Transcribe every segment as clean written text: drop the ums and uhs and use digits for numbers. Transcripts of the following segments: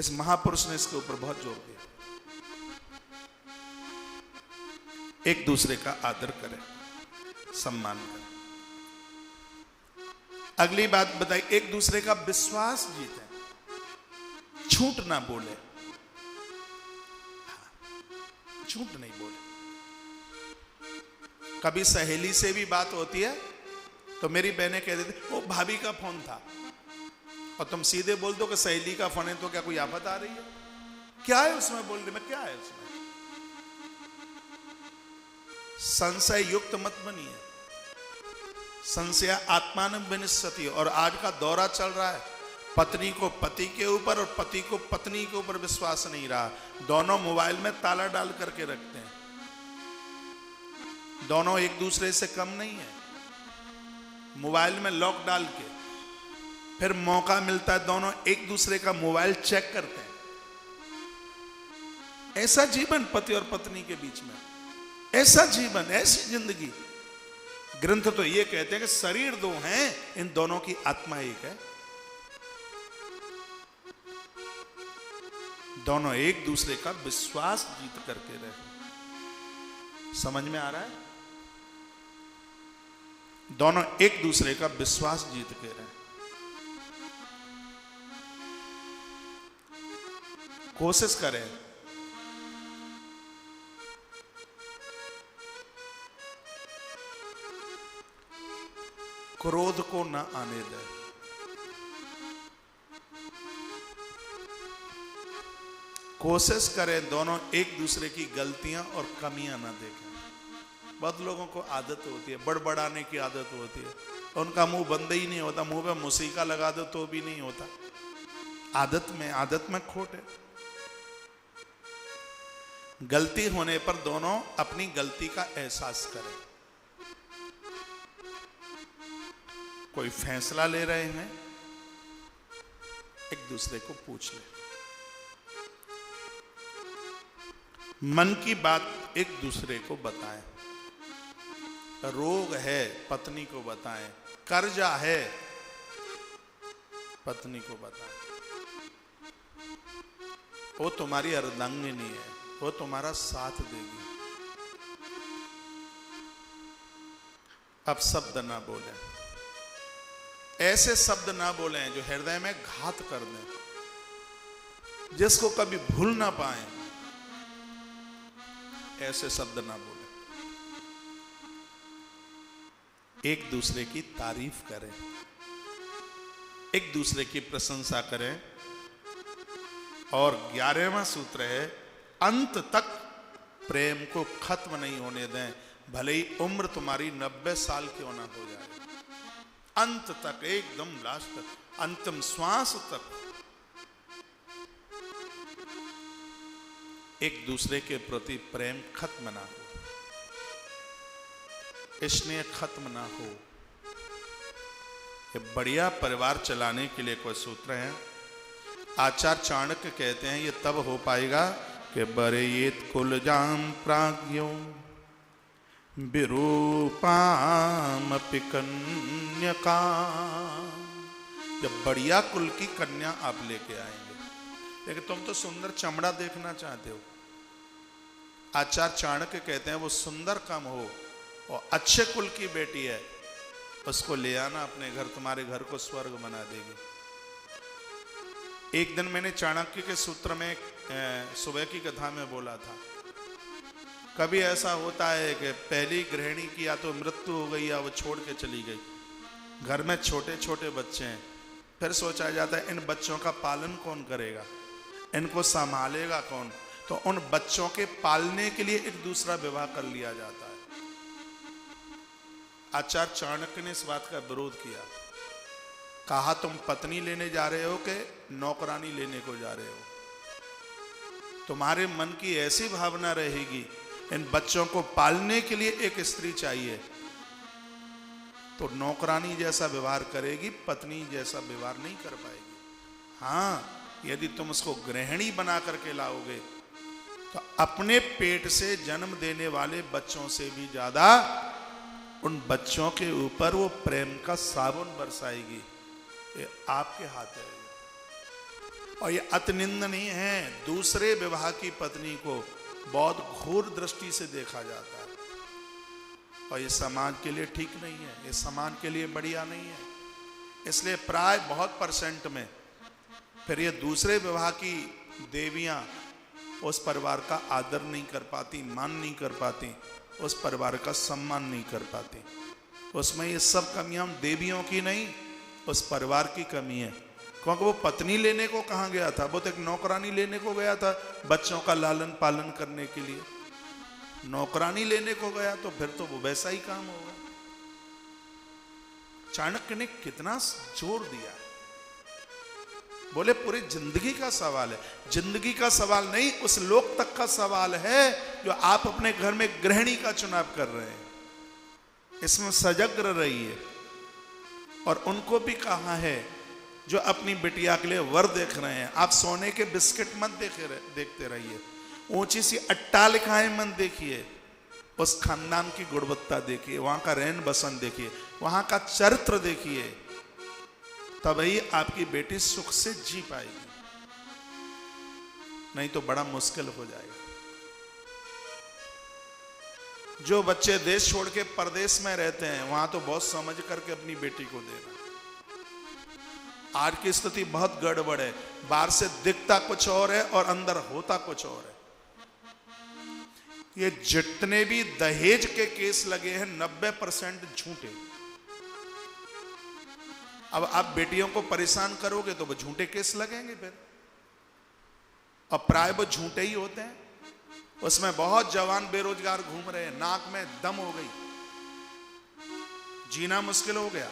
इस महापुरुष ने इसके ऊपर बहुत जोर दिया। एक दूसरे का आदर करें, सम्मान करें। अगली बात बताई, एक दूसरे का विश्वास जीतें, झूठ ना बोले, झूठ नहीं बोले। कभी सहेली से भी बात होती है तो मेरी बहनें कह देती वो भाभी का फोन था, और तुम सीधे बोल दो कि सहेली का फोन है, तो क्या कोई आफत आ रही है? क्या है उसमें बोलने में, क्या है उसमें? संशय युक्त मत बनिए, संशय आत्मान विनिश्चति। और आज का दौरा चल रहा है, पत्नी को पति के ऊपर और पति को पत्नी के ऊपर विश्वास नहीं रहा। दोनों मोबाइल में ताला डाल करके रखते हैं, दोनों एक दूसरे से कम नहीं है। मोबाइल में लॉक डाल के फिर मौका मिलता है दोनों एक दूसरे का मोबाइल चेक करते हैं। ऐसा जीवन पति और पत्नी के बीच में, ऐसा जीवन, ऐसी जिंदगी। ग्रंथ तो ये कहते हैं कि शरीर दो हैं, इन दोनों की आत्मा एक है। दोनों एक दूसरे का विश्वास जीत करके रहे। समझ में आ रहा है? दोनों एक दूसरे का विश्वास जीत के रहे। कोशिश करें क्रोध को न आने दें, कोशिश करें दोनों एक दूसरे की गलतियां और कमियां न देखें। बहुत लोगों को आदत होती है, बड़बड़ाने की आदत होती है, उनका मुंह बंद ही नहीं होता, मुंह पे मुसीका लगा दो तो भी नहीं होता। आदत में खोट है। गलती होने पर दोनों अपनी गलती का एहसास करें। कोई फैसला ले रहे हैं, एक दूसरे को पूछ ले। मन की बात एक दूसरे को बताएं। रोग है पत्नी को बताएं, कर्जा है पत्नी को बताएं। वो तुम्हारी अर्धांगिनी है, वो तुम्हारा साथ देगी। अब शब्द ना बोलें, ऐसे शब्द ना बोलें जो हृदय में घात कर दें, जिसको कभी भूल ना पाए। ऐसे शब्द ना बोलें। एक दूसरे की तारीफ करें, एक दूसरे की प्रशंसा करें। और 11वां सूत्र है, अंत तक प्रेम को खत्म नहीं होने दें, भले ही उम्र तुम्हारी 90 साल क्यों ना हो जाए। अंत तक, एकदम लास्ट तक, अंतिम श्वास तक एक दूसरे के प्रति प्रेम खत्म ना हो, स्नेह खत्म ना हो। ये बढ़िया परिवार चलाने के लिए कोई सूत्र है। आचार्य चाणक्य कहते हैं ये तब हो पाएगा कि बरेयेत कुलजाम प्राज्ञो विरूपामपि कन्यका। जब बढ़िया कुल की कन्या आप लेके आएंगे, लेकिन तुम तो सुंदर चमड़ा देखना चाहते हो। आचार्य चाणक्य कहते हैं वो सुंदर कम हो और अच्छे कुल की बेटी है, उसको ले आना अपने घर, तुम्हारे घर को स्वर्ग बना देगी। एक दिन मैंने चाणक्य के सूत्र में सुबह की कथा में बोला था, कभी ऐसा होता है कि पहली गृहिणी की या तो मृत्यु हो गई या वो छोड़ के चली गई, घर में छोटे छोटे बच्चे हैं, फिर सोचा जाता है इन बच्चों का पालन कौन करेगा, इनको संभालेगा कौन। तो उन बच्चों के पालने के लिए एक दूसरा विवाह कर लिया जाता है। आचार्य चाणक्य ने इस बात का विरोध किया, कहा तुम पत्नी लेने जा रहे हो कि नौकरानी लेने को जा रहे हो। तुम्हारे मन की ऐसी भावना रहेगी इन बच्चों को पालने के लिए एक स्त्री चाहिए, तो नौकरानी जैसा व्यवहार करेगी, पत्नी जैसा व्यवहार नहीं कर पाएगी। हाँ, यदि तुम उसको गृहिणी बना करके लाओगे तो अपने पेट से जन्म देने वाले बच्चों से भी ज्यादा उन बच्चों के ऊपर वो प्रेम का साबुन बरसाएगी। ये आपके हाथ है। और ये अति निंदनीय है। दूसरे विवाह की पत्नी को बहुत घोर दृष्टि से देखा जाता है और ये समाज के लिए ठीक नहीं है, ये समाज के लिए बढ़िया नहीं है। इसलिए प्राय बहुत परसेंट में फिर ये दूसरे विवाह की देवियां उस परिवार का आदर नहीं कर पाती, मान नहीं कर पाती, उस परिवार का सम्मान नहीं कर पाती। उसमें ये सब कमियां देवियों की नहीं, उस परिवार की कमी है। क्योंकि वो पत्नी लेने को कहाँ गया था? वो तो एक नौकरानी लेने को गया था बच्चों का लालन पालन करने के लिए। नौकरानी लेने को गया तो फिर तो वो वैसा ही काम होगा। चाणक्य ने कितना जोर दिया, बोले पूरी जिंदगी का सवाल है। जिंदगी का सवाल नहीं, उस लोक तक का सवाल है जो आप अपने घर में गृहिणी का चुनाव कर रहे हैं। इसमें सजग रहिए। और उनको भी कहा है जो अपनी बिटिया के लिए वर देख रहे हैं, आप सोने के बिस्किट मत देखते रहिए, ऊंची सी अट्टालिकाएं मत देखिए, उस खानदान की गुणवत्ता देखिए, वहां का रहन बसन देखिए, वहां का चरित्र देखिए, तभी आपकी बेटी सुख से जी पाएगी, नहीं तो बड़ा मुश्किल हो जाएगा। जो बच्चे देश छोड़ के परदेश में रहते हैं वहां तो बहुत समझ करके अपनी बेटी को देना। आज की स्थिति बहुत गड़बड़ है, बाहर से दिखता कुछ और है और अंदर होता कुछ और है। ये जितने भी दहेज के केस लगे हैं 90% झूठे। अब आप बेटियों को परेशान करोगे तो वो झूठे केस लगेंगे फिर, और प्राय वो झूठे ही होते हैं। उसमें बहुत जवान बेरोजगार घूम रहे हैं, नाक में दम हो गई, जीना मुश्किल हो गया।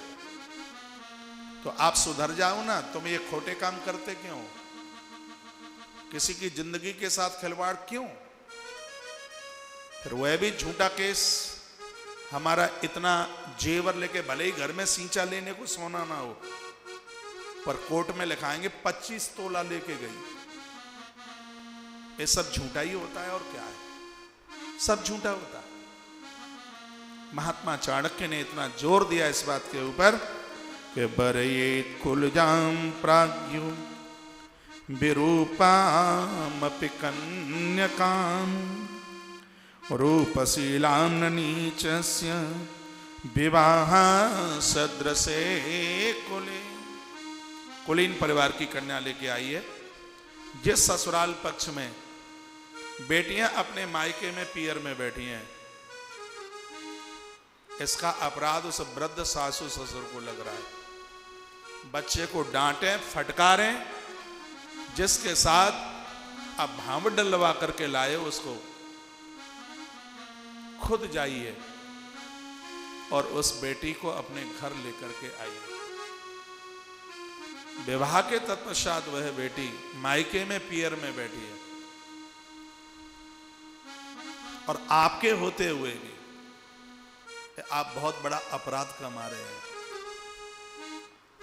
तो आप सुधर जाओ ना, तुम ये खोटे काम करते क्यों? किसी की जिंदगी के साथ खिलवाड़ क्यों? फिर वह भी झूठा केस। हमारा इतना जेवर लेके, भले ही घर में सींचा लेने को सोना ना हो, पर कोर्ट में लिखाएंगे 25 तोला लेके गई। ये सब झूठा ही होता है और क्या है, सब झूठा होता है। महात्मा चाणक्य ने इतना जोर दिया इस बात के ऊपर कि बरयेत कुलजाम प्राज्ञो विरूपामपि कन्यकाम रूपशीलाम न नीचस्य विवाह सदृशे कुले। कुलीन परिवार की कन्या लेके आई है। जिस ससुराल पक्ष में बेटियां अपने मायके में पियर में बैठी हैं, इसका अपराध उस वृद्ध सासू ससुर को लग रहा है। बच्चे को डांटें, फटकारें, जिसके साथ अब भाव डलवा करके लाए उसको, खुद जाइए और उस बेटी को अपने घर लेकर के आइए। विवाह के तत्पश्चात वह बेटी मायके में पियर में बैठी है और आपके होते हुए भी आप बहुत बड़ा अपराध कमा रहे हैं।